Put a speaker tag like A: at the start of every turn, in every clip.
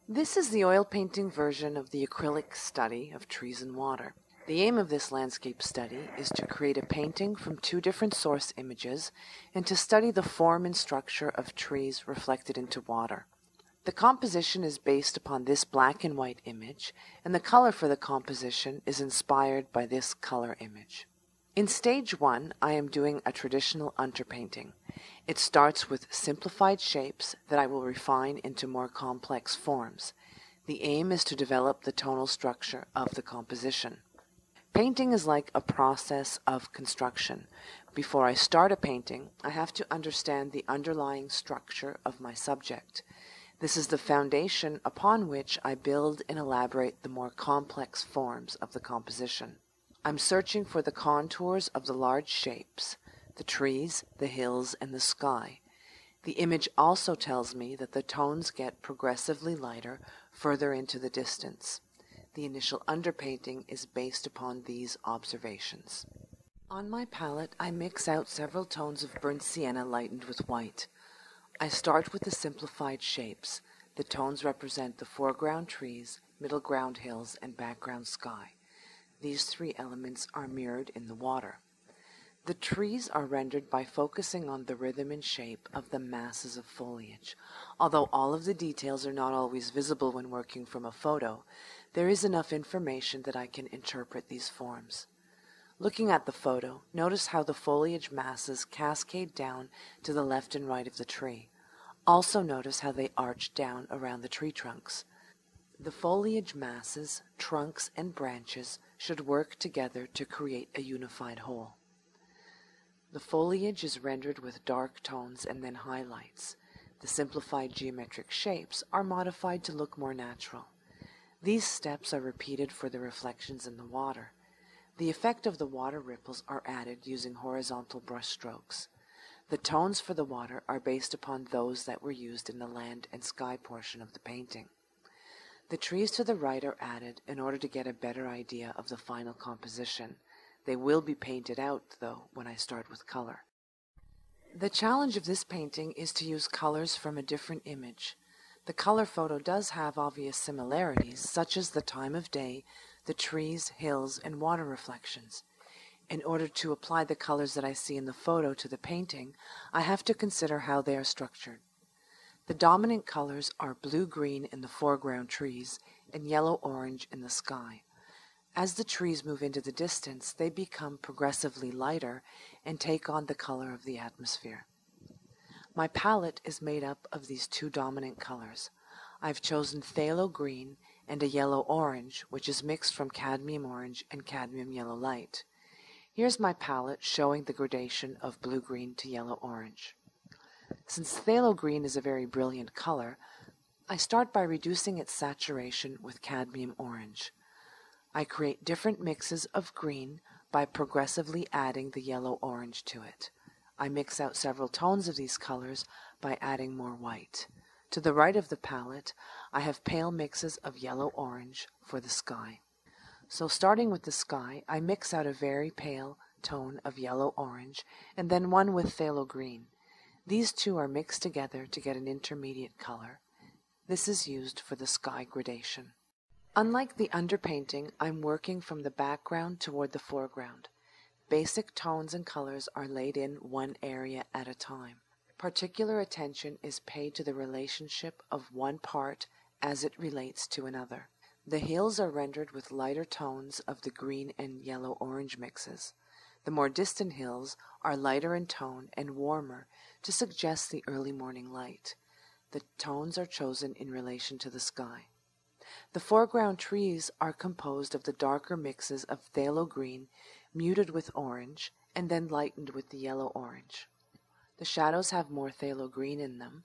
A: This is the oil painting version of the acrylic study of trees and water. The aim of this landscape study is to create a painting from two different source images and to study the form and structure of trees reflected into water. The composition is based upon this black and white image, and the color for the composition is inspired by this color image. In stage 1, I am doing a traditional underpainting. It starts with simplified shapes that I will refine into more complex forms. The aim is to develop the tonal structure of the composition. Painting is like a process of construction. Before I start a painting, I have to understand the underlying structure of my subject. This is the foundation upon which I build and elaborate the more complex forms of the composition. I'm searching for the contours of the large shapes, the trees, the hills, and the sky. The image also tells me that the tones get progressively lighter further into the distance. The initial underpainting is based upon these observations. On my palette, I mix out several tones of burnt sienna lightened with white. I start with the simplified shapes. The tones represent the foreground trees, middle ground hills, and background sky. These three elements are mirrored in the water. The trees are rendered by focusing on the rhythm and shape of the masses of foliage. Although all of the details are not always visible when working from a photo, there is enough information that I can interpret these forms. Looking at the photo, notice how the foliage masses cascade down to the left and right of the tree. Also notice how they arch down around the tree trunks. The foliage masses, trunks, and branches should work together to create a unified whole. The foliage is rendered with dark tones and then highlights. The simplified geometric shapes are modified to look more natural. These steps are repeated for the reflections in the water. The effect of the water ripples are added using horizontal brush strokes. The tones for the water are based upon those that were used in the land and sky portion of the painting. The trees to the right are added in order to get a better idea of the final composition. They will be painted out, though, when I start with color. The challenge of this painting is to use colors from a different image. The color photo does have obvious similarities, such as the time of day, the trees, hills, and water reflections. In order to apply the colors that I see in the photo to the painting, I have to consider how they are structured. The dominant colors are blue-green in the foreground trees and yellow-orange in the sky. As the trees move into the distance, they become progressively lighter and take on the color of the atmosphere. My palette is made up of these two dominant colors. I've chosen phthalo green and a yellow-orange, which is mixed from cadmium orange and cadmium yellow light. Here's my palette showing the gradation of blue-green to yellow-orange. Since phthalo green is a very brilliant color, I start by reducing its saturation with cadmium orange. I create different mixes of green by progressively adding the yellow-orange to it. I mix out several tones of these colors by adding more white. To the right of the palette, I have pale mixes of yellow-orange for the sky. So starting with the sky, I mix out a very pale tone of yellow-orange and then one with phthalo green. These two are mixed together to get an intermediate color. This is used for the sky gradation. Unlike the underpainting, I'm working from the background toward the foreground. Basic tones and colors are laid in one area at a time. Particular attention is paid to the relationship of one part as it relates to another. The hills are rendered with lighter tones of the green and yellow-orange mixes. The more distant hills are lighter in tone and warmer to suggest the early morning light. The tones are chosen in relation to the sky. The foreground trees are composed of the darker mixes of phthalo green, muted with orange, and then lightened with the yellow-orange. The shadows have more phthalo green in them.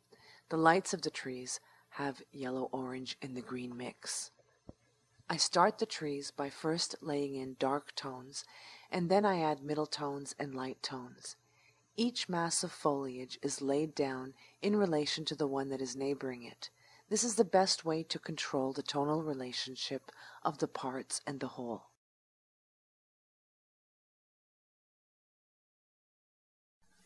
A: The lights of the trees have yellow-orange in the green mix. I start the trees by first laying in dark tones, and then I add middle tones and light tones. Each mass of foliage is laid down in relation to the one that is neighboring it. This is the best way to control the tonal relationship of the parts and the whole.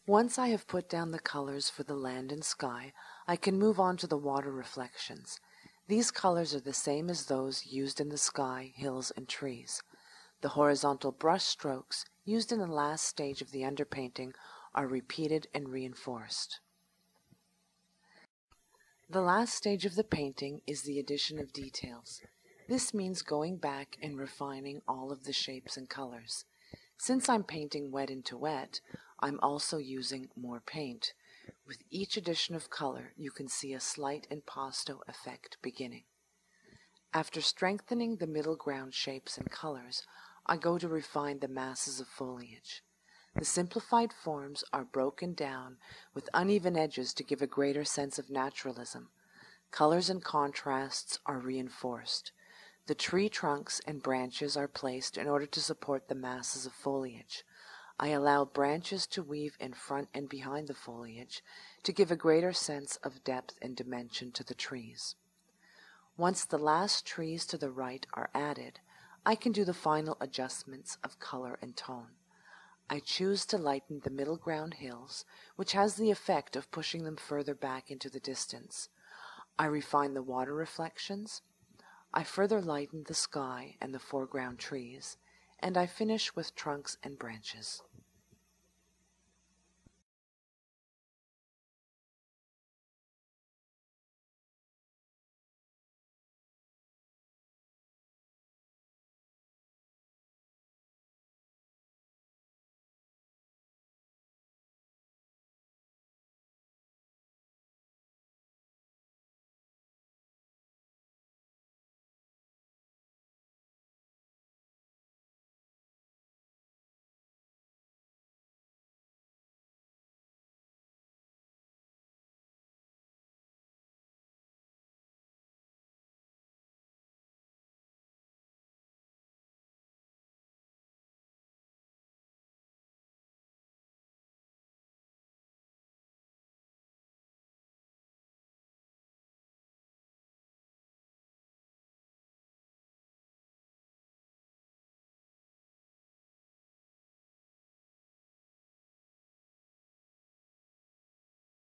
A: Once I have put down the colors for the land and sky, I can move on to the water reflections. These colors are the same as those used in the sky, hills, and trees. The horizontal brush strokes used in the last stage of the underpainting are repeated and reinforced. The last stage of the painting is the addition of details. This means going back and refining all of the shapes and colors. Since I'm painting wet into wet, I'm also using more paint. With each addition of color, you can see a slight impasto effect beginning. After strengthening the middle ground shapes and colors, I go to refine the masses of foliage. The simplified forms are broken down with uneven edges to give a greater sense of naturalism. Colors and contrasts are reinforced. The tree trunks and branches are placed in order to support the masses of foliage. I allow branches to weave in front and behind the foliage to give a greater sense of depth and dimension to the trees. Once the last trees to the right are added, I can do the final adjustments of color and tone. I choose to lighten the middle ground hills, which has the effect of pushing them further back into the distance. I refine the water reflections. I further lighten the sky and the foreground trees, and I finish with trunks and branches.